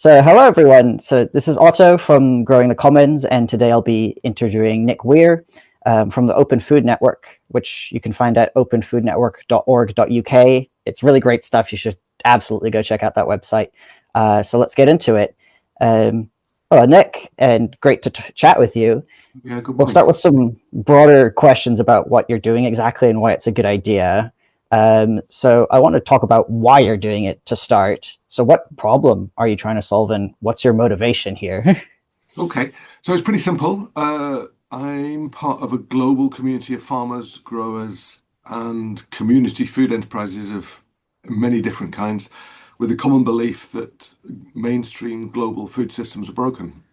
Hello everyone. So this is Otto from Growing the Commons, and today I'll be interviewing Nick Weir from the Open Food Network, which you can find at openfoodnetwork.org.uk. It's really great stuff. You should absolutely go check out that website. So let's get into it. Hello, Nick, and great to chat with you. Yeah, good We'll morning. start with some broader questions about what you're doing exactly and why it's a good idea. So I want to talk about why you're doing it to start. So what problem are you trying to solve and what's your motivation here? Okay, so it's pretty simple. I'm part of a global community of farmers, growers, and community food enterprises of many different kinds, with a common belief that mainstream global food systems are broken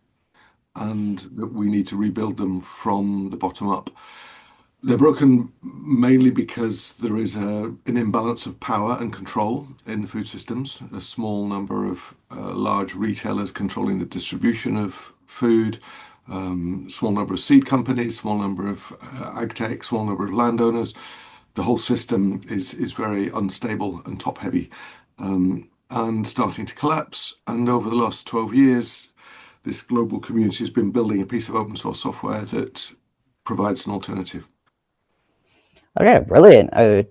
and that we need to rebuild them from the bottom up. They're broken mainly because there is an imbalance of power and control in the food systems. A small number of large retailers controlling the distribution of food, small number of seed companies, small number of ag tech, small number of landowners. The whole system is very unstable and top heavy, and starting to collapse. And over the last 12 years, this global community has been building a piece of open source software that provides an alternative. Okay, brilliant. I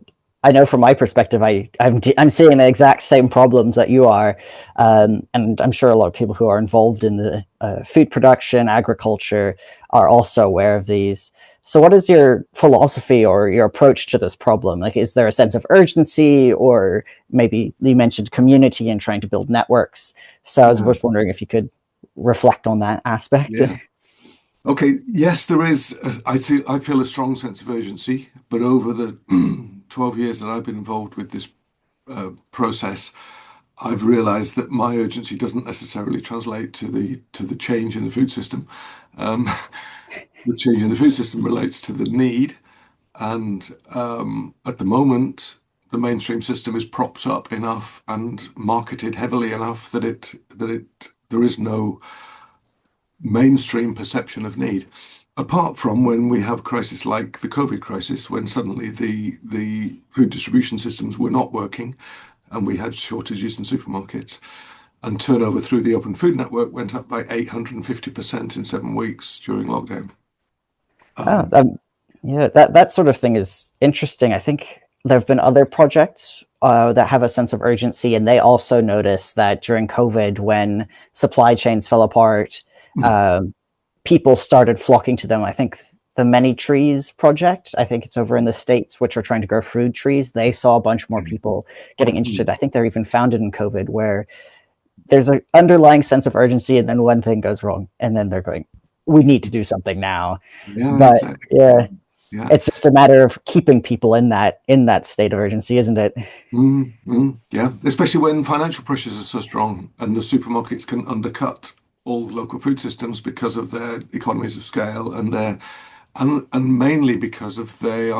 know from my perspective, I'm seeing the exact same problems that you are, and I'm sure a lot of people who are involved in the food production, agriculture, are also aware of these. So, what is your philosophy or your approach to this problem? Like, is there a sense of urgency, or maybe you mentioned community and trying to build networks? So, I was Yeah, just wondering if you could reflect on that aspect. yeah. Okay, yes, there is. I see. I feel a strong sense of urgency, but over the 12 years that I've been involved with this process, I've realized that my urgency doesn't necessarily translate to the change in the food system. Um, the change in the food system relates to the need, and at the moment, the mainstream system is propped up enough and marketed heavily enough that there is no mainstream perception of need. Apart from when we have crises like the COVID crisis, when suddenly the food distribution systems were not working and we had shortages in supermarkets, and turnover through the Open Food Network went up by 850% in 7 weeks during lockdown. Oh, Um, yeah, that sort of thing is interesting. I think there have been other projects that have a sense of urgency, and they also noticed that during COVID, when supply chains fell apart, um, people started flocking to them. I think the Many Trees project, I think it's over in the States, which are trying to grow fruit trees. They saw a bunch more people getting interested. I think they're even founded in COVID, where there's an underlying sense of urgency, and then one thing goes wrong, and then they're going, "We need to do something now." yeah, But exactly. yeah, Yeah. it's just a matter of keeping people in that state of urgency, isn't it? Yeah, especially when financial pressures are so strong and the supermarkets can undercut all local food systems because of their economies of scale and mainly because of their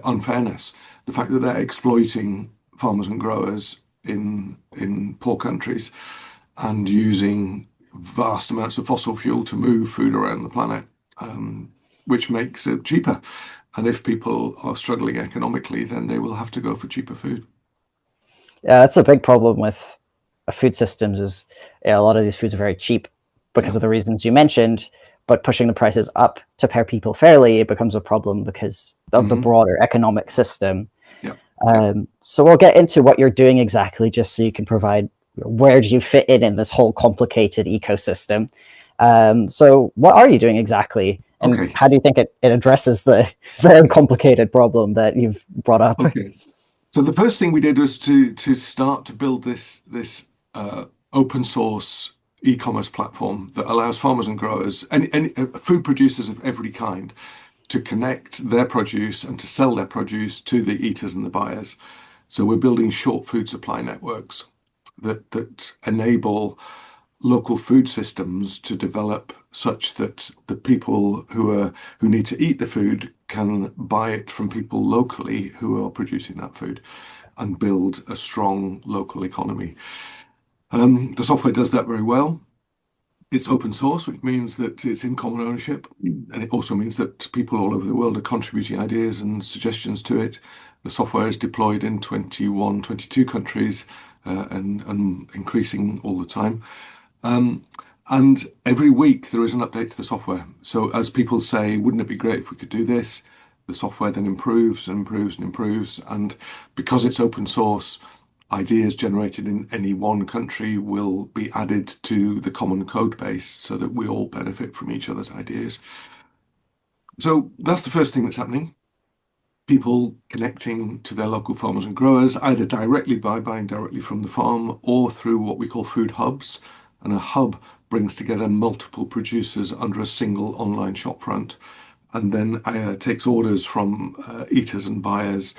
unfairness. The fact that they're exploiting farmers and growers in poor countries and using vast amounts of fossil fuel to move food around the planet, which makes it cheaper. And if people are struggling economically, then they will have to go for cheaper food. Yeah, that's a big problem with food systems. Is yeah, a lot of these foods are very cheap Yeah. because of the reasons you mentioned, but pushing the prices up to pay people fairly, it becomes a problem because of the Hmm. broader economic system. Yeah. Yeah. So we'll get into what you're doing exactly, just so you can provide where do you fit in this whole complicated ecosystem. So what are you doing exactly, and Okay. how do you think it addresses the very complicated problem that you've brought up? Okay. So the first thing we did was to start to build this open source e-commerce platform that allows farmers and growers and food producers of every kind to connect their produce and to sell their produce to the eaters and the buyers. So we're building short food supply networks that enable local food systems to develop such that the people who need to eat the food can buy it from people locally who are producing that food and build a strong local economy. The software does that very well. It's open source, which means that it's in common ownership. And it also means that people all over the world are contributing ideas and suggestions to it. The software is deployed in 21, 22 countries and increasing all the time. Um, and every week there is an update to the software. So as people say, wouldn't it be great if we could do this? The software then improves and improves and improves. And because it's open source, ideas generated in any one country will be added to the common code base so that we all benefit from each other's ideas. So that's the first thing that's happening. People connecting to their local farmers and growers, either directly by buying directly from the farm or through what we call food hubs. And a hub brings together multiple producers under a single online shopfront and then takes orders from eaters and buyers.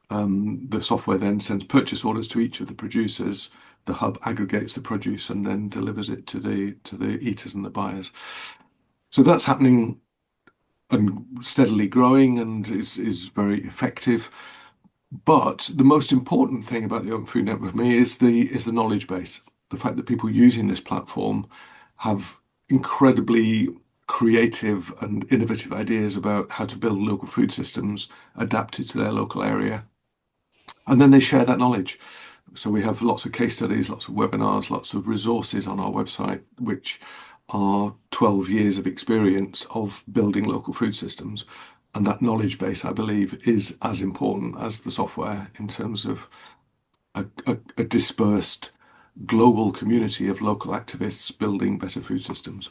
The software then sends purchase orders to each of the producers. The hub aggregates the produce and then delivers it to the eaters and the buyers. So that's happening and steadily growing and is very effective. But the most important thing about the Open Food Network for me is the knowledge base. The fact that people using this platform have incredibly creative and innovative ideas about how to build local food systems adapted to their local area. And then they share that knowledge. So we have lots of case studies, lots of webinars, lots of resources on our website, which are 12 years of experience of building local food systems. And that knowledge base, I believe, is as important as the software in terms of a dispersed global community of local activists building better food systems.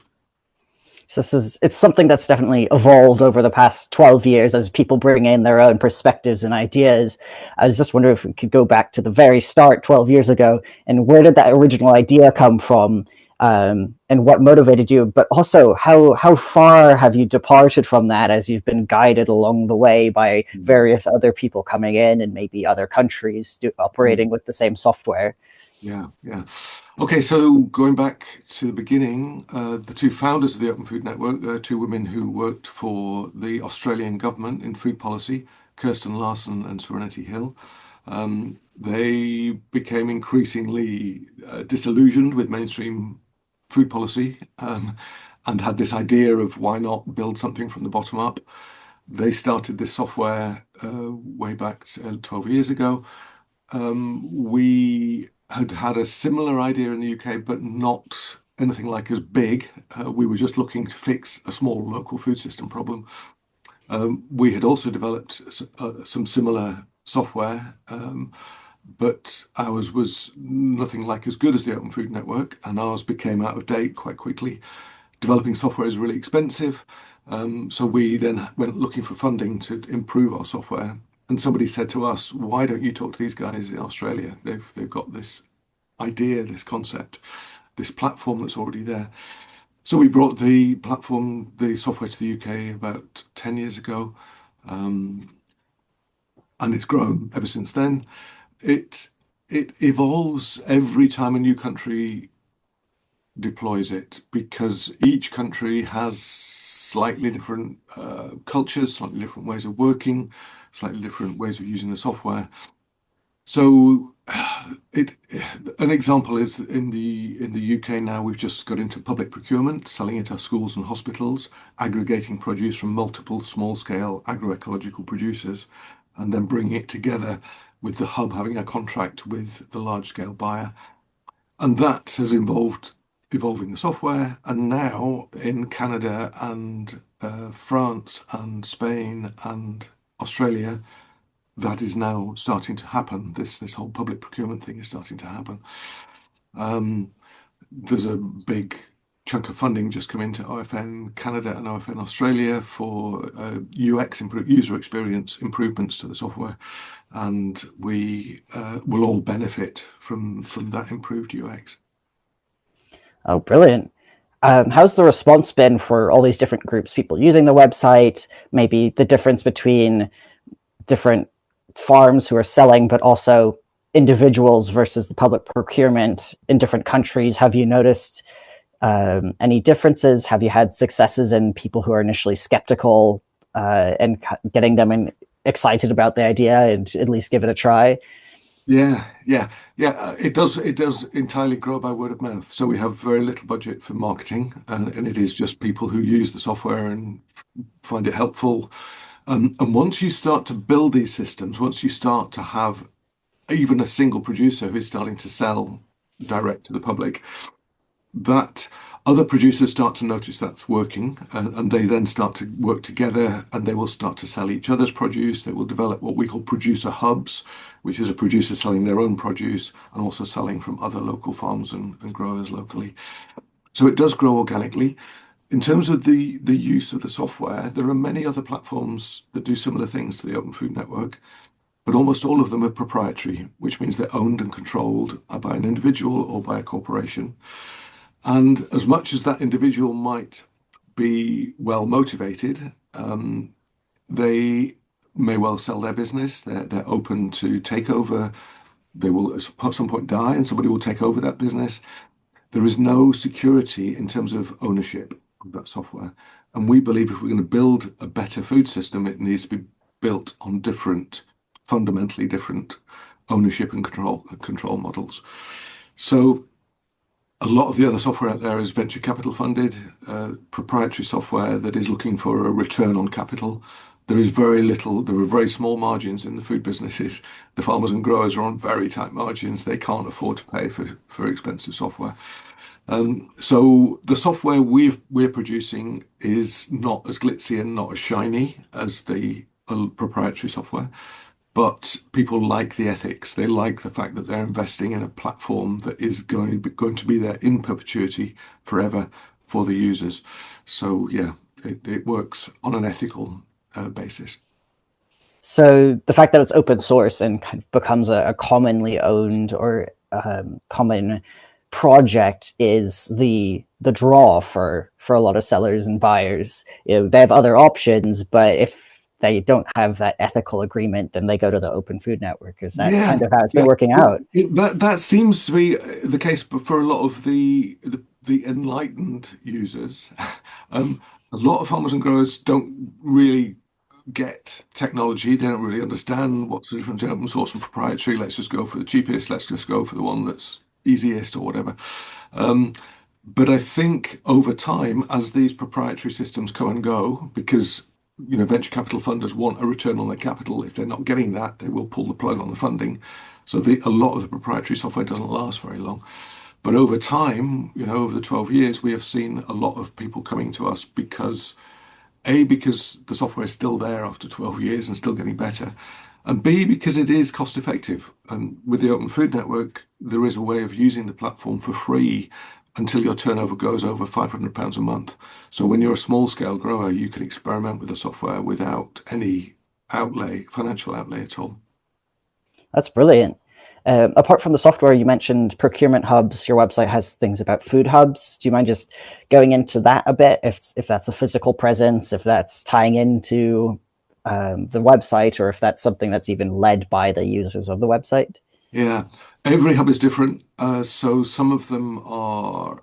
So it's something that's definitely evolved over the past 12 years as people bring in their own perspectives and ideas. I was just wondering if we could go back to the very start 12 years ago, and where did that original idea come from, and what motivated you, but also how far have you departed from that as you've been guided along the way by various other people coming in and maybe other countries operating with the same software? Yeah, yeah. Okay, so going back to the beginning, the two founders of the Open Food Network, two women who worked for the Australian government in food policy, Kirsten Larson and Serenity Hill. They became increasingly disillusioned with mainstream food policy and had this idea of why not build something from the bottom up. They started this software way back 12 years ago. We had a similar idea in the UK, but not anything like as big. We were just looking to fix a small local food system problem. We had also developed some similar software, but ours was nothing like as good as the Open Food Network, and ours became out of date quite quickly. Developing software is really expensive, so we then went looking for funding to improve our software. And somebody said to us, "Why don't you talk to these guys in Australia? They've got this idea, this concept, this platform that's already there." So we brought the platform, the software to the UK about 10 years ago, and it's grown ever since then. It evolves every time a new country deploys it because each country has slightly different cultures, slightly different ways of working, slightly different ways of using the software. So an example is in the UK now we've just got into public procurement, selling it to schools and hospitals, aggregating produce from multiple small-scale agroecological producers, and then bringing it together with the hub having a contract with the large-scale buyer. And that has involved evolving the software. And now in Canada and France and Spain and Australia, that is now starting to happen. This whole public procurement thing is starting to happen. There's a big chunk of funding just come into OFN Canada and OFN Australia for user experience improvements to the software, and we will all benefit from that improved UX. Oh, brilliant. How's the response been for all these different groups, people using the website, maybe the difference between different farms who are selling, but also individuals versus the public procurement in different countries? Have you noticed any differences? Have you had successes in people who are initially skeptical and getting them excited about the idea and at least give it a try? Yeah, yeah, yeah. It does entirely grow by word of mouth. So we have very little budget for marketing, and it is just people who use the software and find it helpful. And once you start to build these systems, once you start to have even a single producer who's starting to sell direct to the public, that other producers start to notice that's working, and they then start to work together, and they will start to sell each other's produce. They will develop what we call producer hubs, which is a producer selling their own produce and also selling from other local farms and growers locally. So it does grow organically. In terms of the use of the software, there are many other platforms that do similar things to the Open Food Network, but almost all of them are proprietary, which means they're owned and controlled by an individual or by a corporation. And as much as that individual might be well motivated, they may well sell their business. They're open to takeover. They will at some point die, and somebody will take over that business. There is no security in terms of ownership of that software. And we believe if we're going to build a better food system, it needs to be built on fundamentally different ownership and control models. So a lot of the other software out there is venture capital funded, proprietary software that is looking for a return on capital. There is very little, there are very small margins in the food businesses. The farmers and growers are on very tight margins. They can't afford to pay for expensive software. So the software we're producing is not as glitzy and not as shiny as the proprietary software. But people like the ethics. They like the fact that they're investing in a platform that is going to be there in perpetuity forever for the users. So yeah, it works on an ethical basis. So the fact that it's open source and kind of becomes a commonly owned or common project is the draw for a lot of sellers and buyers. They have other options, but if they don't have that ethical agreement, then they go to the Open Food Network. Is that Yeah, kind of how it's been yeah. working out? That seems to be the case, but for a lot of the enlightened users, a lot of farmers and growers don't really get technology. They don't really understand what's the difference in open source and proprietary. Let's just go for the cheapest. Let's just go for the one that's easiest or whatever. Um, but I think over time, as these proprietary systems come and go, because venture capital funders want a return on their capital. If they're not getting that, they will pull the plug on the funding. So a lot of the proprietary software doesn't last very long. But over time, over the 12 years, we have seen a lot of people coming to us because the software is still there after 12 years and still getting better, and B, because it is cost effective. And with the Open Food Network, there is a way of using the platform for free until your turnover goes over £500 a month. So when you're a small scale grower, you can experiment with the software without any financial outlay at all. That's brilliant. Apart from the software, you mentioned procurement hubs. Your website has things about food hubs. Do you mind just going into that a bit? If that's a physical presence, if that's tying into the website, or if that's something that's even led by the users of the website? Yeah, every hub is different. So some of them are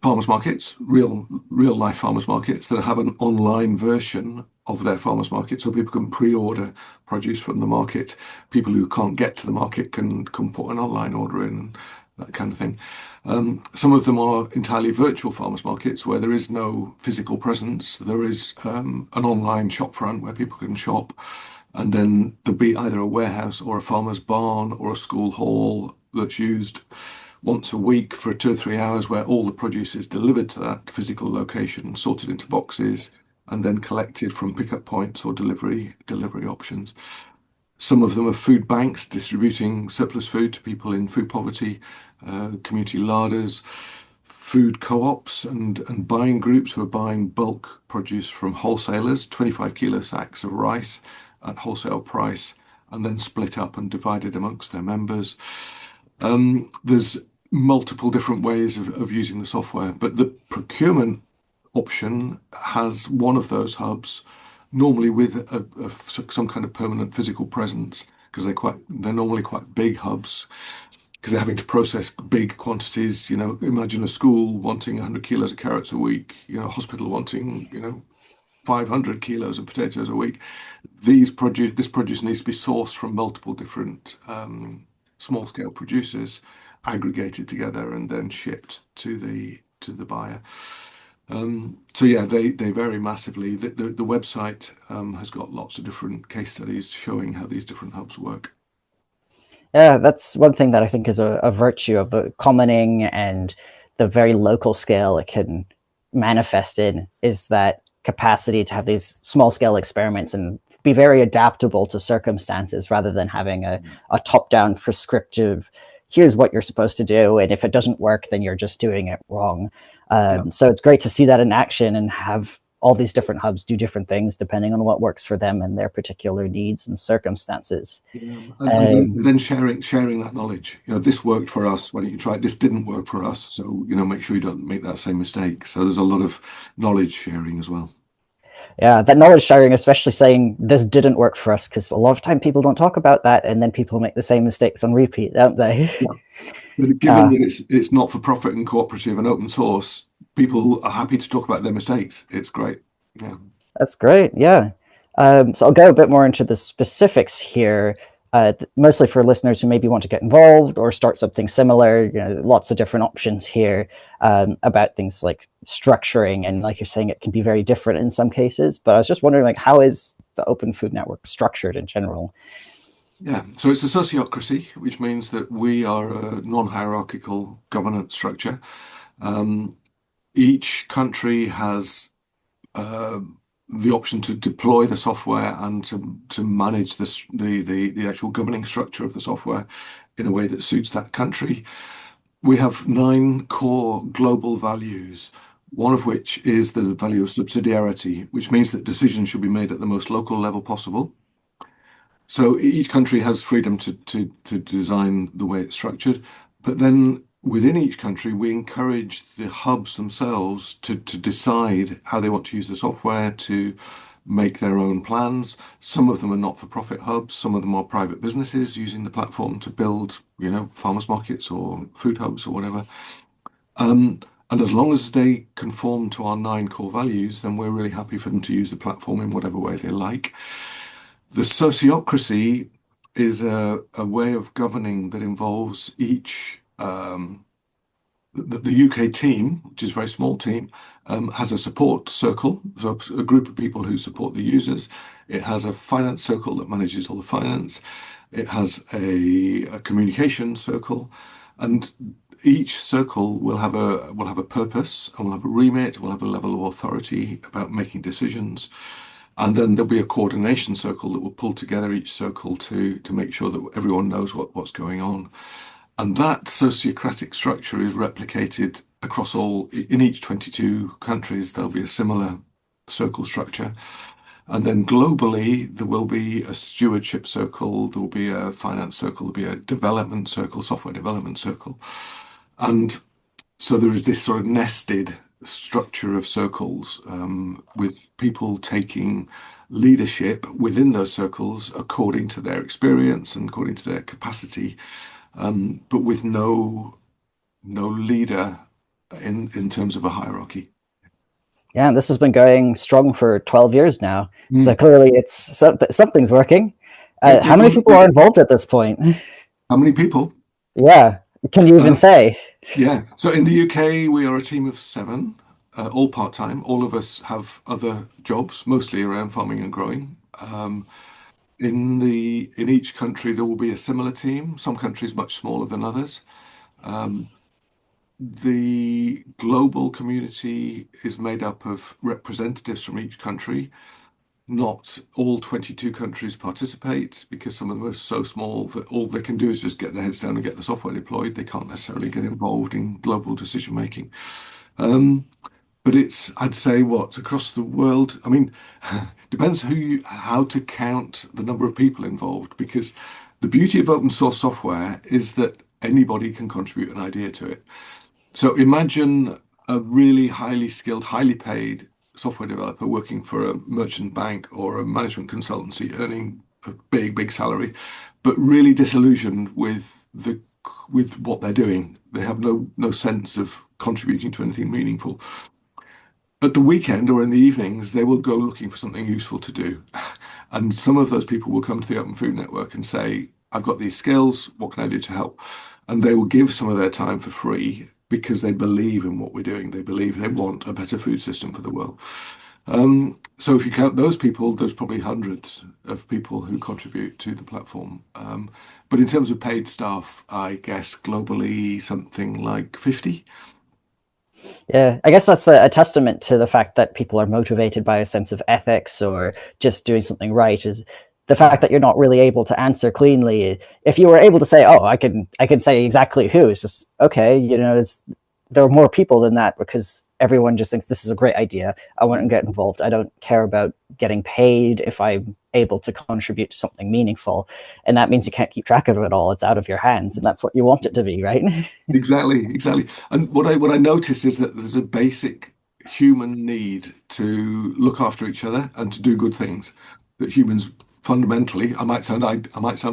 farmers markets, real life farmers markets that have an online version of their farmers market, so people can pre-order produce from the market. People who can't get to the market can put an online order in, and that kind of thing. Some of them are entirely virtual farmers markets where there is no physical presence. There is an online shop front where people can shop, and then there'll be either a warehouse or a farmer's barn or a school hall that's used once a week for 2 or 3 hours, where all the produce is delivered to that physical location, sorted into boxes, and then collected from pickup points or delivery options. Some of them are food banks distributing surplus food to people in food poverty, community larders, food co-ops and buying groups who are buying bulk produce from wholesalers, 25 kilo sacks of rice at wholesale price, and then split up and divided amongst their members. There's multiple different ways of using the software, but the procurement option has one of those hubs, normally with some kind of permanent physical presence, because they're normally quite big hubs, because they're having to process big quantities. Imagine a school wanting 100 kilos of carrots a week, a hospital wanting 500 kilos of potatoes a week. This produce needs to be sourced from multiple different small scale producers, aggregated together, and then shipped to the buyer. So yeah, they vary massively. The website has got lots of different case studies showing how these different hubs work. Yeah, that's one thing that I think is a virtue of the commenting and the very local scale it can manifest in is that capacity to have these small scale experiments and be very adaptable to circumstances rather than having a top down prescriptive, here's what you're supposed to do. And if it doesn't work, then you're just doing it wrong. Yeah. So it's great to see that in action and have all these different hubs do different things depending on what works for them and their particular needs and circumstances. Yeah. Um, And then sharing that knowledge. This worked for us. Why don't you try it? This didn't work for us. So, make sure you don't make that same mistake. So there's a lot of knowledge sharing as well. yeah, that knowledge sharing, especially saying this didn't work for us, because a lot of time people don't talk about that, and then people make the same mistakes on repeat, don't they? Yeah. But given uh, that it's not for profit and cooperative and open source, people are happy to talk about their mistakes. It's great. Yeah. that's great. Yeah. So I'll go a bit more into the specifics here, mostly for listeners who maybe want to get involved or start something similar. Lots of different options here about things like structuring, and like you're saying, it can be very different in some cases. But I was just wondering, like, how is the Open Food Network structured in general? Yeah. So it's a sociocracy, which means that we are a non-hierarchical governance structure. Um, each country has uh, the option to deploy the software and to manage the actual governing structure of the software in a way that suits that country. We have 9 core global values, one of which is the value of subsidiarity, which means that decisions should be made at the most local level possible. So each country has freedom to design the way it's structured, but then within each country, we encourage the hubs themselves to decide how they want to use the software, to make their own plans. Some of them are not-for-profit hubs, some of them are private businesses using the platform to build, farmers markets or food hubs or whatever. Um, and as long as they conform to our 9 core values, then we're really happy for them to use the platform in whatever way they like. The sociocracy is a way of governing that involves each the UK team, which is a very small team, has a support circle, so a group of people who support the users. It has a finance circle that manages all the finance. It has a communication circle, and each circle will have a purpose and will have a remit, will have a level of authority about making decisions. And then there'll be a coordination circle that will pull together each circle to make sure that everyone knows what's going on. And that sociocratic structure is replicated across in each 22 countries, there'll be a similar circle structure. And then globally, there will be a stewardship circle, there will be a finance circle, there'll be a development circle, software development circle. And so there is this sort of nested structure of circles with people taking leadership within those circles according to their experience and according to their capacity, but with no leader in terms of a hierarchy. Yeah, this has been going strong for 12 years now. So Mm. clearly something's working. Yeah, How many people are involved at this point? how many people? Yeah. Can you even Uh, say? yeah. So in the UK, we are a team of 7, all part-time. All of us have other jobs, mostly around farming and growing. In each country, there will be a similar team. Some countries much smaller than others. Um, the global community is made up of representatives from each country. Not all 22 countries participate because some of them are so small that all they can do is just get their heads down and get the software deployed. They can't necessarily get involved in global decision making. Um, but I'd say, across the world. I mean, depends how to count the number of people involved, because the beauty of open source software is that anybody can contribute an idea to it. So imagine a really highly skilled, highly paid software developer working for a merchant bank or a management consultancy, earning a big, big salary, but really disillusioned with what they're doing. They have no sense of contributing to anything meaningful. At the weekend or in the evenings, they will go looking for something useful to do. And some of those people will come to the Open Food Network and say, I've got these skills, what can I do to help? And they will give some of their time for free because they believe in what we're doing. They believe they want a better food system for the world. So if you count those people, there's probably hundreds of people who contribute to the platform. But in terms of paid staff, I guess globally something like 50. Yeah, I guess that's a testament to the fact that people are motivated by a sense of ethics or just doing something right. Is the fact Yeah, that you're not really able to answer cleanly. If you were able to say, "Oh, I can say exactly who," it's just okay. There are more people than that because everyone just thinks this is a great idea. I want to get involved. I don't care about getting paid if I'm able to contribute to something meaningful, and that means you can't keep track of it all. It's out of your hands, and that's what you want it to be, right? exactly, exactly. And what I notice is that there's a basic human need to look after each other and to do good things. That humans fundamentally, I might sound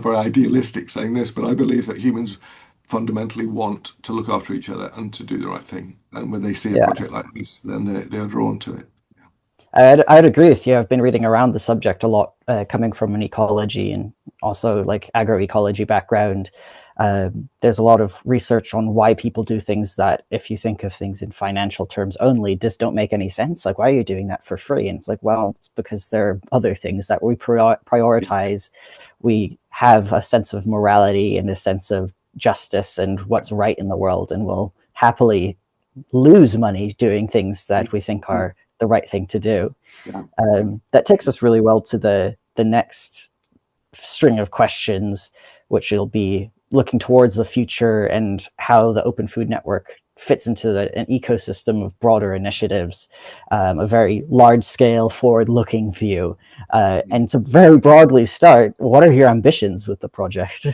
very idealistic saying this, but I believe that humans fundamentally want to look after each other and to do the right thing. And when they see a Yeah. project like this, then they are drawn to it. I'd agree with you. I've been reading around the subject a lot, coming from an ecology and also like agroecology background. There's a lot of research on why people do things that, if you think of things in financial terms only, just don't make any sense. Like, why are you doing that for free? And it's like, well, it's because there are other things that we prioritize. We have a sense of morality and a sense of justice and what's right in the world, and we'll happily lose money doing things that we think are the right thing to do. Yeah. That takes us really well to the next string of questions, which will be looking towards the future and how the Open Food Network fits into an ecosystem of broader initiatives, a very large scale, forward looking view. And to very broadly start, what are your ambitions with the project?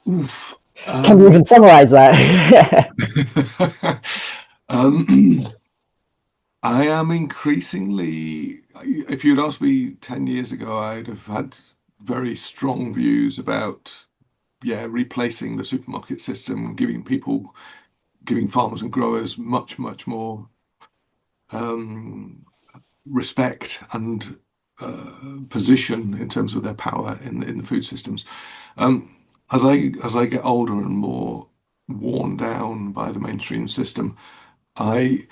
Oof. Can you even summarize that? um, I am increasingly, if you'd asked me 10 years ago, I'd have had very strong views about, yeah, replacing the supermarket system, giving farmers and growers much, much more um, respect and position in terms of their power in the food systems. Um, as I get older and more worn down by the mainstream system, I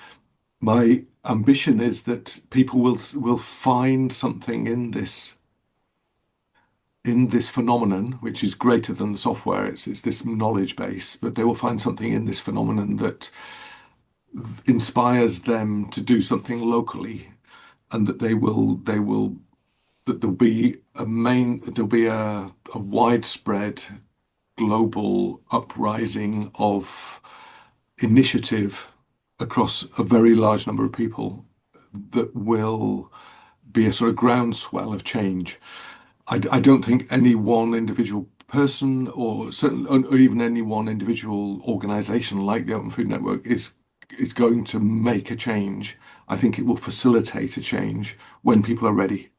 my ambition is that people will find something in this phenomenon, which is greater than the software. It's this knowledge base, but they will find something in this phenomenon that inspires them to do something locally, and that they will that there'll be a widespread global uprising of initiative across a very large number of people that will be a sort of groundswell of change. I don't think any one individual person or even any one individual organization like the Open Food Network is going to make a change. I think it will facilitate a change when people are ready,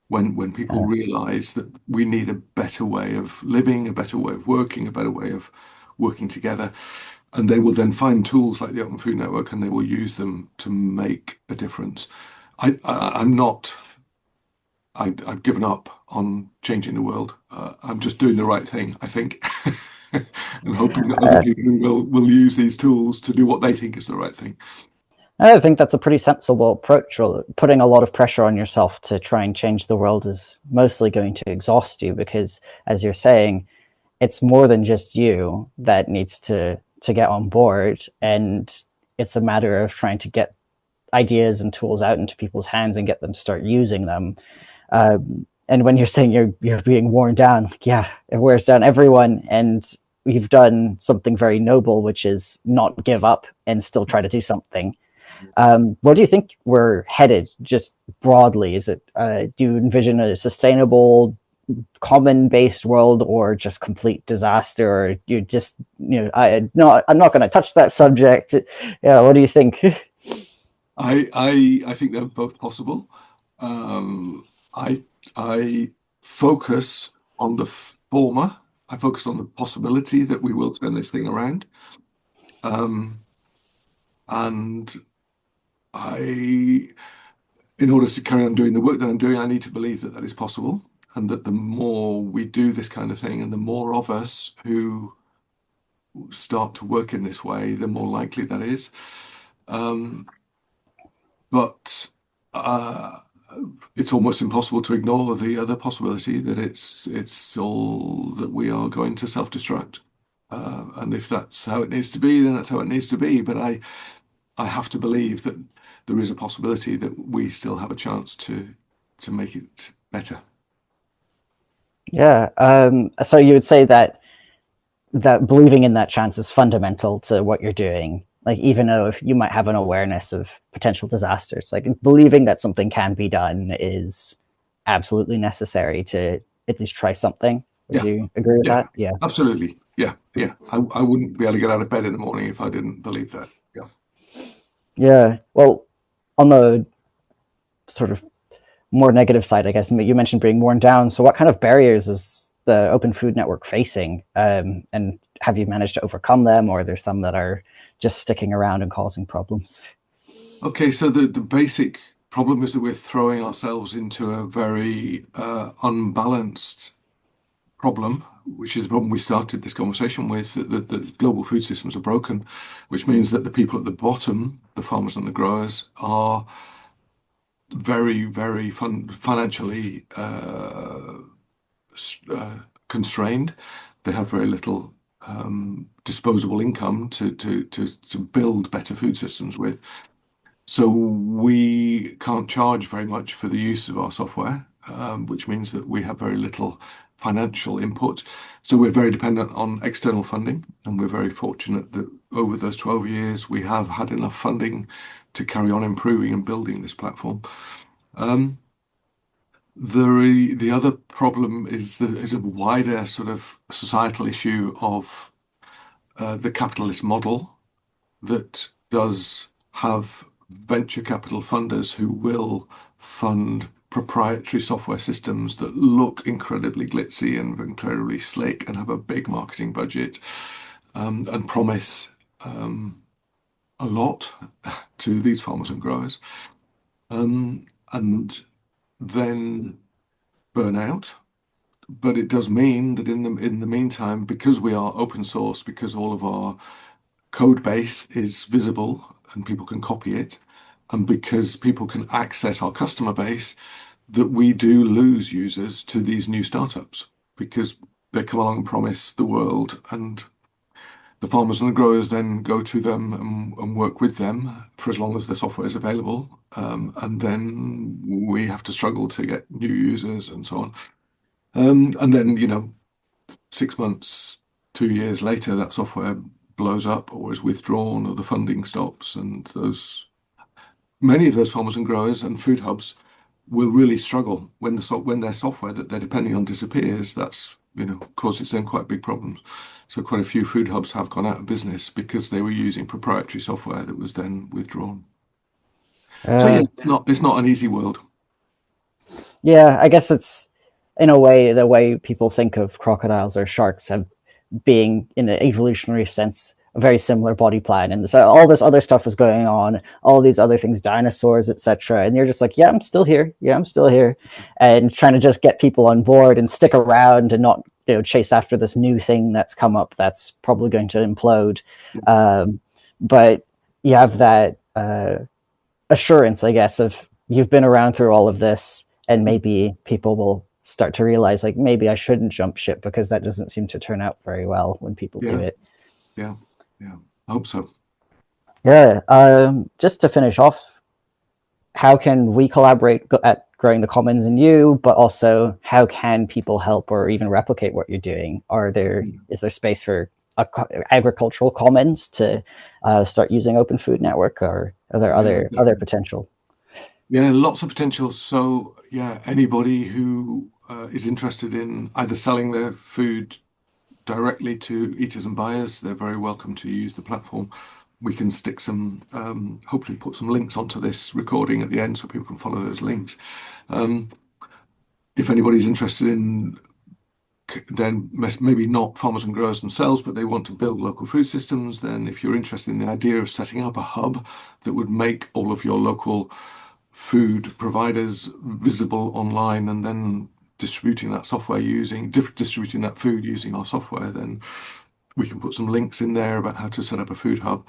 when people uh, realize that we need a better way of living, a better way of working, a better way of working together. And they will then find tools like the Open Food Network and they will use them to make a difference. I'm not, I've given up on changing the world. I'm just doing the right thing, I think, and hoping that other uh, people will use these tools to do what they think is the right thing. I think that's a pretty sensible approach. Putting a lot of pressure on yourself to try and change the world is mostly going to exhaust you because, as you're saying, it's more than just you that needs to get on board, and it's a matter of trying to get ideas and tools out into people's hands and get them to start using them. And when you're saying you're being worn down, like, yeah, it wears down everyone, and you've done something very noble, which is not give up and still try to do something. Where do you think we're headed, just broadly? Is it do you envision a sustainable, common-based world, or just complete disaster? Or you just I'm not going to touch that subject. Yeah, what do you think? I think they're both possible. I focus on the former. I focus on the possibility that we will turn this thing around. Um, and I, in order to carry on doing the work that I'm doing, I need to believe that that is possible, and that the more we do this kind of thing, and the more of us who start to work in this way, the more likely that is. Um, but uh, it's almost impossible to ignore the other possibility that it's all that we are going to self-destruct. And if that's how it needs to be, then that's how it needs to be. But I have to believe that there is a possibility that we still have a chance to make it better. Yeah. So you would say that believing in that chance is fundamental to what you're doing. Like even though if you might have an awareness of potential disasters, like believing that something can be done is absolutely necessary to at least try something. Would Yeah, you agree with yeah, that? Yeah. absolutely. Yeah, yeah. I wouldn't be able to get out of bed in the morning if I didn't believe that. Yeah. Yeah. Well, on the sort of more negative side, I guess you mentioned being worn down. So, what kind of barriers is the Open Food Network facing, and have you managed to overcome them, or are there some that are just sticking around and causing problems? Okay, so the basic problem is that we're throwing ourselves into a very unbalanced problem, which is the problem we started this conversation with, that global food systems are broken, which means that the people at the bottom, the farmers and the growers, are very, very financially constrained. They have very little disposable income to build better food systems with. So we can't charge very much for the use of our software, which means that we have very little financial input. So we're very dependent on external funding, and we're very fortunate that over those 12 years we have had enough funding to carry on improving and building this platform. Um, the other problem is a wider sort of societal issue of the capitalist model that does have venture capital funders who will fund proprietary software systems that look incredibly glitzy and incredibly slick and have a big marketing budget, and promise a lot to these farmers and growers, and then burn out. But it does mean that in the meantime, because we are open source, because all of our code base is visible and people can copy it, and because people can access our customer base, that we do lose users to these new startups because they come along and promise the world, and the farmers and the growers then go to them and work with them for as long as the software is available. And then we have to struggle to get new users and so on. And then, 6 months, 2 years later, that software blows up or is withdrawn or the funding stops. And many of those farmers and growers and food hubs will really struggle when their software that they're depending on disappears. That's, causes them quite big problems. So quite a few food hubs have gone out of business because they were using proprietary software that was then withdrawn. So yeah, Uh, it's not an easy world. yeah, I guess it's in a way the way people think of crocodiles or sharks have being in an evolutionary sense a very similar body plan, and so all this other stuff is going on, all these other things, dinosaurs, etc., and you're just like, yeah, I'm still here, yeah, I'm still here, and trying to just get people on board and stick around and not chase after this new thing that's come up that's probably going to implode. But you have that assurance, I guess, of you've been around through all of this, and maybe people will start to realize, like, maybe I shouldn't jump ship because that doesn't seem to turn out very well when people do Yeah, it. yeah, yeah. I hope so. Yeah. Just to finish off, how can we collaborate at growing the commons in you, but also how can people help or even replicate what you're doing? Is there space for agricultural commons to start using Open Food Network, or are there Yeah, other potential? yeah, lots of potential. So yeah, anybody who is interested in either selling their food directly to eaters and buyers, they're very welcome to use the platform. We can stick hopefully put some links onto this recording at the end so people can follow those links. Um, if anybody's interested in then maybe not farmers and growers themselves, but they want to build local food systems, then if you're interested in the idea of setting up a hub that would make all of your local food providers visible online and then distributing that food using our software, then we can put some links in there about how to set up a food hub.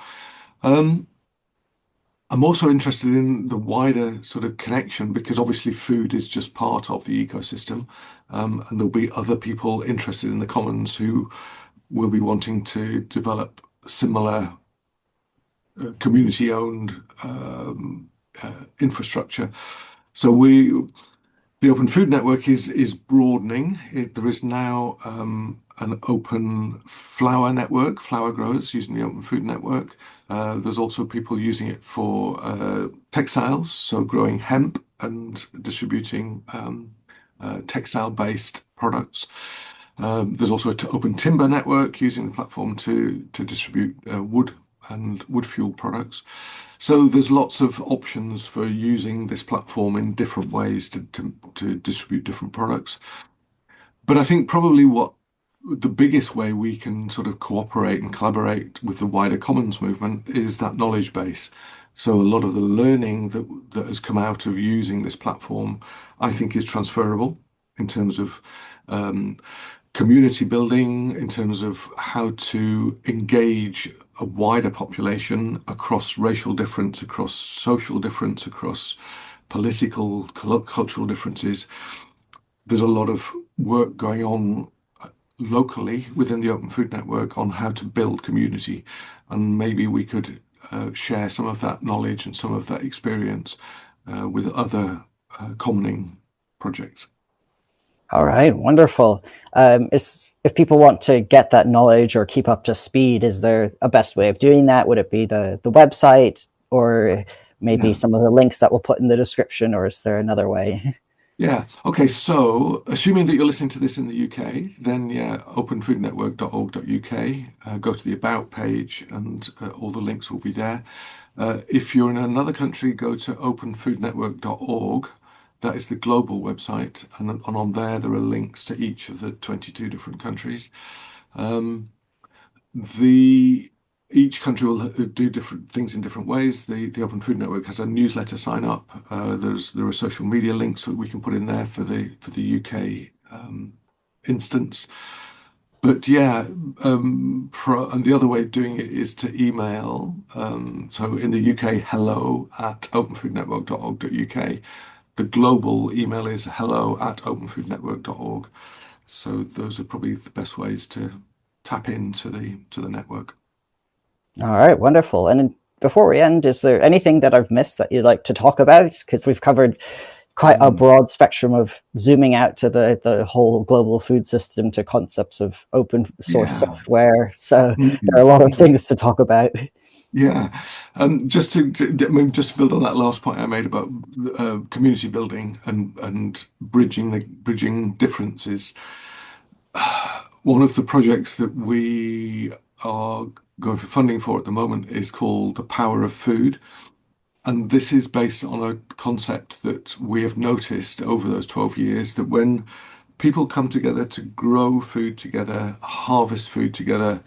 Um, I'm also interested in the wider sort of connection because obviously food is just part of the ecosystem, and there'll be other people interested in the commons who will be wanting to develop similar community-owned infrastructure. So the Open Food Network is broadening. There is now an open flour network, flour growers using the Open Food Network. There's also people using it for textiles, so growing hemp and distributing textile-based products. There's also an open timber network using the platform to distribute wood and wood fuel products. So there's lots of options for using this platform in different ways to distribute different products. But I think probably what the biggest way we can sort of cooperate and collaborate with the wider commons movement is that knowledge base. So a lot of the learning that has come out of using this platform, I think, is transferable in terms of community building, in terms of how to engage a wider population across racial difference, across social difference, across political, cultural differences. There's a lot of work going on locally within the Open Food Network on how to build community, and maybe we could share some of that knowledge and some of that experience with other commoning projects. All right, wonderful. If people want to get that knowledge or keep up to speed, is there a best way of doing that? Would it be the website, or maybe Yeah. some of the links that we'll put in the description, or is there another way? Yeah. Okay. So, assuming that you're listening to this in the UK, then yeah, openfoodnetwork.org.uk. Go to the About page, and all the links will be there. If you're in another country, go to openfoodnetwork.org. That is the global website, and on there are links to each of the 22 different countries. Um, the Each country will do different things in different ways. The Open Food Network has a newsletter sign up. There are social media links that we can put in there for the UK instance. But yeah, and the other way of doing it is to email. So in the UK, hello@openfoodnetwork.org.uk. The global email is hello@openfoodnetwork.org. So those are probably the best ways to tap into the network. All right, wonderful. And before we end, is there anything that I've missed that you'd like to talk about? Because we've covered quite a broad spectrum of zooming out to the whole global food system to concepts of open source Yeah. software. So there are a lot of Mhm. things to talk about. Yeah. Just to build on that last point I made about community building and bridging differences. One of the projects that we are going for funding for at the moment is called The Power of Food. And this is based on a concept that we have noticed over those 12 years, that when people come together to grow food together, harvest food together,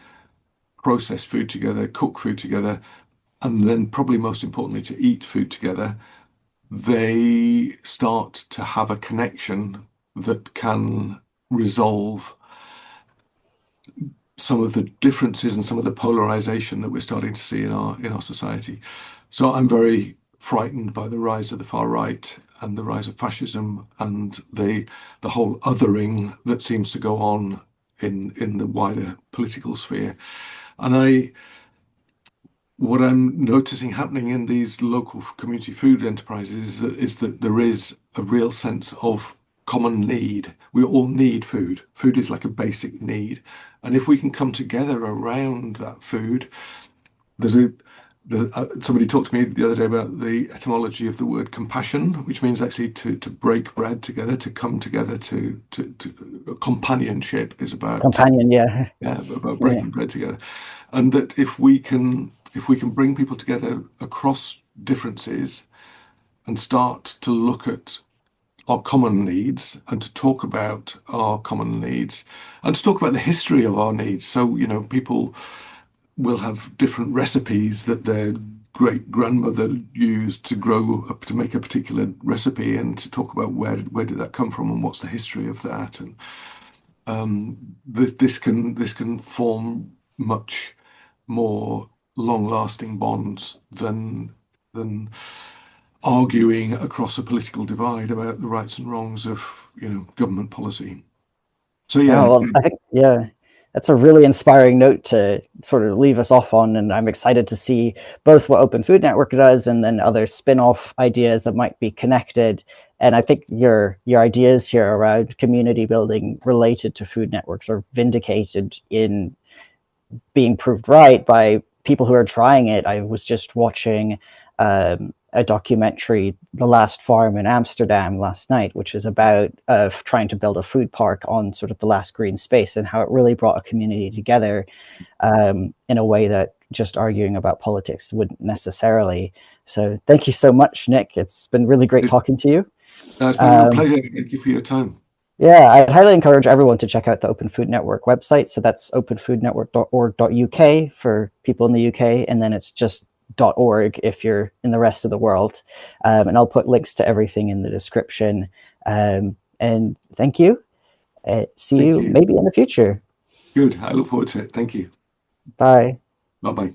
process food together, cook food together, and then probably most importantly to eat food together, they start to have a connection that can resolve some of the differences and some of the polarization that we're starting to see in our society. So I'm very frightened by the rise of the far right and the rise of fascism and the whole othering that seems to go on in the wider political sphere. And what I'm noticing happening in these local community food enterprises is that there is a real sense of common need. We all need food. Food is like a basic need. And if we can come together around that food, there's a somebody talked to me the other day about the etymology of the word compassion, which means actually to break bread together, to come together, to companionship is about Companion, yeah. yeah, about Yeah. breaking bread together. And that if we can bring people together across differences and start to look at our common needs and to talk about our common needs and to talk about the history of our needs. So, people will have different recipes that their great grandmother used to make a particular recipe, and to talk about where did that come from and what's the history of that. And this can form much more long-lasting bonds than arguing across a political divide about the rights and wrongs of government policy. So Yeah, yeah, well, I think, yeah. that's a really inspiring note to sort of leave us off on. And I'm excited to see both what Open Food Network does and then other spin-off ideas that might be connected. And I think your ideas here around community building related to food networks are vindicated in being proved right by people who are trying it. I was just watching a documentary, The Last Farm in Amsterdam, last night, which is about trying to build a food park on sort of the last green space and how it really brought a community together in a way that just arguing about politics wouldn't necessarily. So thank you so much, Nick. It's been really great talking to you. It's been a real pleasure. Thank you for your time. Yeah, I'd highly encourage everyone to check out the Open Food Network website. So that's openfoodnetwork.org.uk for people in the UK, and then it's just .org if you're in the rest of the world. And I'll put links to everything in the description. And thank you. See you maybe in the future. Good. I look forward to it. Thank you. Bye. Bye-bye.